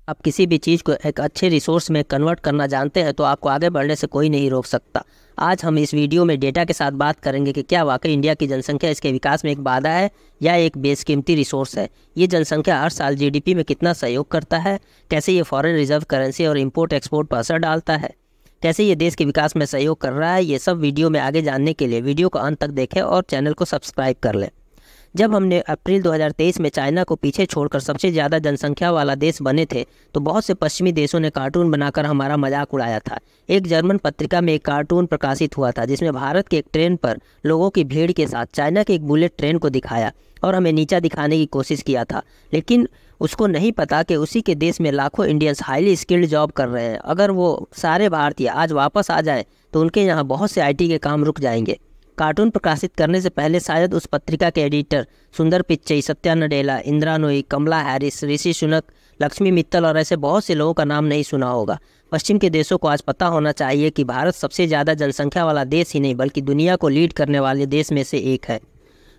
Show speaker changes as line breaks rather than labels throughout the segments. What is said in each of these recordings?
आप किसी भी चीज़ को एक अच्छे रिसोर्स में कन्वर्ट करना जानते हैं तो आपको आगे बढ़ने से कोई नहीं रोक सकता। आज हम इस वीडियो में डेटा के साथ बात करेंगे कि क्या वाकई इंडिया की जनसंख्या इसके विकास में एक बाधा है या एक बेशकीमती रिसोर्स है। ये जनसंख्या हर साल जीडीपी में कितना सहयोग करता है, कैसे ये फॉरेन रिजर्व करेंसी और इंपोर्ट एक्सपोर्ट पर असर डालता है, कैसे ये देश के विकास में सहयोग कर रहा है, ये सब वीडियो में आगे जानने के लिए वीडियो को अंत तक देखें और चैनल को सब्सक्राइब कर लें। जब हमने अप्रैल 2023 में चाइना को पीछे छोड़कर सबसे ज़्यादा जनसंख्या वाला देश बने थे तो बहुत से पश्चिमी देशों ने कार्टून बनाकर हमारा मजाक उड़ाया था। एक जर्मन पत्रिका में एक कार्टून प्रकाशित हुआ था जिसमें भारत के एक ट्रेन पर लोगों की भीड़ के साथ चाइना के एक बुलेट ट्रेन को दिखाया और हमें नीचा दिखाने की कोशिश किया था, लेकिन उसको नहीं पता कि उसी के देश में लाखों इंडियंस हाईली स्किल्ड जॉब कर रहे हैं। अगर वो सारे भारतीय आज वापस आ जाएं तो उनके यहाँ बहुत से आईटी के काम रुक जाएंगे। कार्टून प्रकाशित करने से पहले शायद उस पत्रिका के एडिटर सुंदर पिच्चई, सत्या नडेला, इंदिरा नूई, कमला हैरिस, ऋषि सुनक, लक्ष्मी मित्तल और ऐसे बहुत से लोगों का नाम नहीं सुना होगा। पश्चिम के देशों को आज पता होना चाहिए कि भारत सबसे ज़्यादा जनसंख्या वाला देश ही नहीं बल्कि दुनिया को लीड करने वाले देश में से एक है।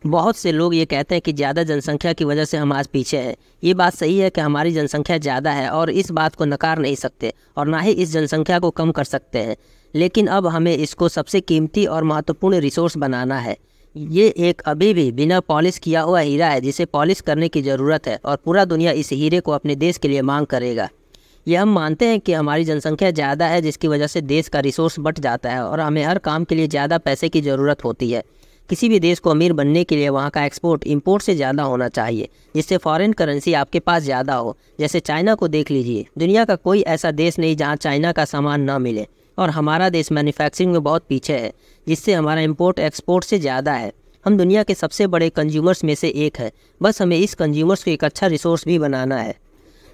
बहुत से लोग ये कहते हैं कि ज़्यादा जनसंख्या की वजह से हम आज पीछे हैं। ये बात सही है कि हमारी जनसंख्या ज़्यादा है और इस बात को नकार नहीं सकते और ना ही इस जनसंख्या को कम कर सकते हैं, लेकिन अब हमें इसको सबसे कीमती और महत्वपूर्ण रिसोर्स बनाना है। ये एक अभी भी बिना पॉलिश किया हुआ हीरा है जिसे पॉलिश करने की ज़रूरत है और पूरा दुनिया इस हीरे को अपने देश के लिए मांग करेगा। ये हम मानते हैं कि हमारी जनसंख्या ज़्यादा है जिसकी वजह से देश का रिसोर्स बढ़ जाता है और हमें हर काम के लिए ज़्यादा पैसे की ज़रूरत होती है। किसी भी देश को अमीर बनने के लिए वहाँ का एक्सपोर्ट इंपोर्ट से ज़्यादा होना चाहिए जिससे फॉरेन करेंसी आपके पास ज़्यादा हो। जैसे चाइना को देख लीजिए, दुनिया का कोई ऐसा देश नहीं जहाँ चाइना का सामान ना मिले और हमारा देश मैन्युफैक्चरिंग में बहुत पीछे है जिससे हमारा इंपोर्ट एक्सपोर्ट से ज़्यादा है। हम दुनिया के सबसे बड़े कंज्यूमर्स में से एक है, बस हमें इस कंज्यूमर्स को एक अच्छा रिसोर्स भी बनाना है।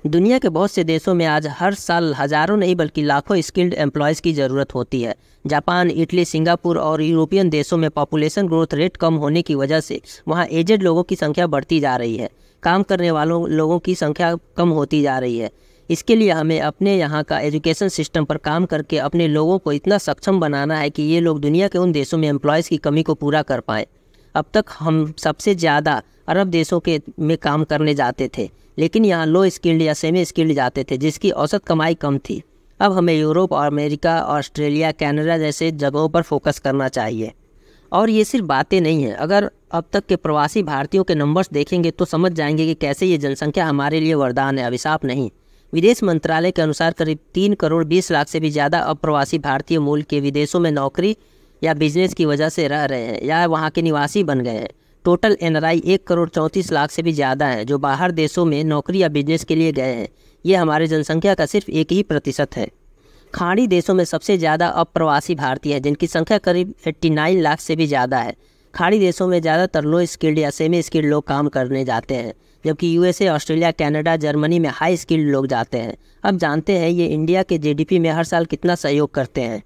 दुनिया के बहुत से देशों में आज हर साल हज़ारों नहीं बल्कि लाखों स्किल्ड एम्प्लॉयज़ की ज़रूरत होती है। जापान, इटली, सिंगापुर और यूरोपियन देशों में पॉपुलेशन ग्रोथ रेट कम होने की वजह से वहाँ एजेड लोगों की संख्या बढ़ती जा रही है, काम करने वालों लोगों की संख्या कम होती जा रही है। इसके लिए हमें अपने यहाँ का एजुकेशन सिस्टम पर काम करके अपने लोगों को इतना सक्षम बनाना है कि ये लोग दुनिया के उन देशों में एम्प्लॉयज़ की कमी को पूरा कर पाएँ। अब तक हम सबसे ज़्यादा अरब देशों के में काम करने जाते थे, लेकिन यहाँ लो स्किल्ड या सेमी स्किल्ड जाते थे जिसकी औसत कमाई कम थी। अब हमें यूरोप और अमेरिका, ऑस्ट्रेलिया, कनाडा जैसे जगहों पर फोकस करना चाहिए। और ये सिर्फ बातें नहीं हैं, अगर अब तक के प्रवासी भारतीयों के नंबर्स देखेंगे तो समझ जाएंगे कि कैसे ये जनसंख्या हमारे लिए वरदान है, अभिशाप नहीं। विदेश मंत्रालय के अनुसार करीब 3 करोड़ 20 लाख से भी ज़्यादा अप्रवासी भारतीय मूल के विदेशों में नौकरी या बिजनेस की वजह से रह रहे हैं या वहाँ के निवासी बन गए हैं। टोटल एनआरआई 1 करोड़ 34 लाख से भी ज़्यादा हैं जो बाहर देशों में नौकरी या बिजनेस के लिए गए हैं। ये हमारे जनसंख्या का सिर्फ 1% है। खाड़ी देशों में सबसे ज़्यादा अप्रवासी भारतीय हैं जिनकी संख्या करीब 89 लाख से भी ज़्यादा है। खाड़ी देशों में ज़्यादातर लो स्किल्ड या सेमी स्किल्ड लोग काम करने जाते हैं, जबकि यूएसए, ऑस्ट्रेलिया, कनाडा, जर्मनी में हाई स्किल्ड लोग जाते हैं। अब जानते हैं ये इंडिया के जीडीपी में हर साल कितना सहयोग करते हैं।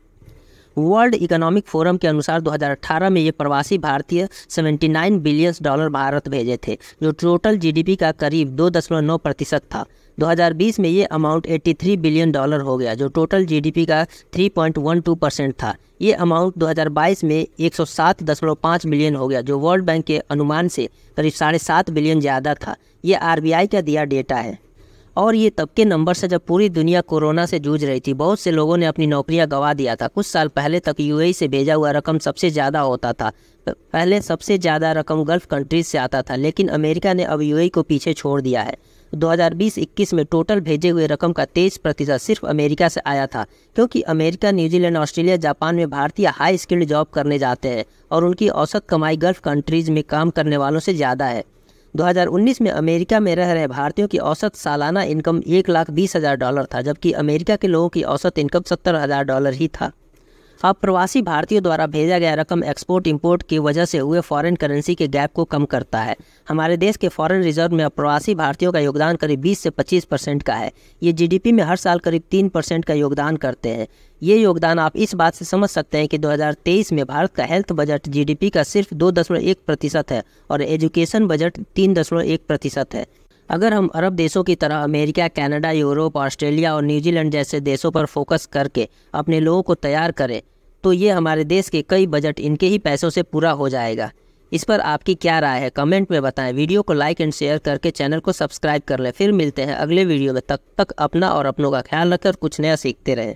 वर्ल्ड इकोनॉमिक फोरम के अनुसार 2018 में ये प्रवासी भारतीय $79 बिलियन भारत भेजे थे जो टोटल जीडीपी का करीब 2.9% था। 2020 में ये अमाउंट $83 बिलियन हो गया जो टोटल जीडीपी का 3.12% था। ये अमाउंट 2022 में 107.5 बिलियन हो गया जो वर्ल्ड बैंक के अनुमान से करीब 7.5 बिलियन ज़्यादा था। ये आरबीआई का दिया डेटा है और ये तब के नंबर से जब पूरी दुनिया कोरोना से जूझ रही थी। बहुत से लोगों ने अपनी नौकरियां गंवा दिया था। कुछ साल पहले तक यूएई से भेजा हुआ रकम सबसे ज़्यादा होता था। पहले सबसे ज़्यादा रकम गल्फ कंट्रीज से आता था, लेकिन अमेरिका ने अब यूएई को पीछे छोड़ दिया है। 2020-21 में टोटल भेजे हुए रकम का 23% सिर्फ अमेरिका से आया था, क्योंकि अमेरिका, न्यूजीलैंड, ऑस्ट्रेलिया, जापान में भारतीय हाई स्किल्ड जॉब करने जाते हैं और उनकी औसत कमाई गल्फ कंट्रीज़ में काम करने वालों से ज़्यादा है। 2019 में अमेरिका में रह रहे भारतीयों की औसत सालाना इनकम $1,20,000 था, जबकि अमेरिका के लोगों की औसत इनकम $70,000 ही था। अब प्रवासी भारतीयों द्वारा भेजा गया रकम एक्सपोर्ट इंपोर्ट की वजह से हुए फॉरेन करेंसी के गैप को कम करता है। हमारे देश के फॉरेन रिजर्व में प्रवासी भारतीयों का योगदान करीब 20 से 25% का है। ये जीडीपी में हर साल करीब 3% का योगदान करते हैं। ये योगदान आप इस बात से समझ सकते हैं कि 2023 में भारत का हेल्थ बजट जीडीपी का सिर्फ 2.1% है और एजुकेशन बजट 3.1% है। अगर हम अरब देशों की तरह अमेरिका, कनाडा, यूरोप, ऑस्ट्रेलिया और न्यूजीलैंड जैसे देशों पर फोकस करके अपने लोगों को तैयार करें तो ये हमारे देश के कई बजट इनके ही पैसों से पूरा हो जाएगा। इस पर आपकी क्या राय है कमेंट में बताएं। वीडियो को लाइक एंड शेयर करके चैनल को सब्सक्राइब कर लें। फिर मिलते हैं अगले वीडियो में, तब तक अपना और अपनों का ख्याल रखें और कुछ नया सीखते रहें।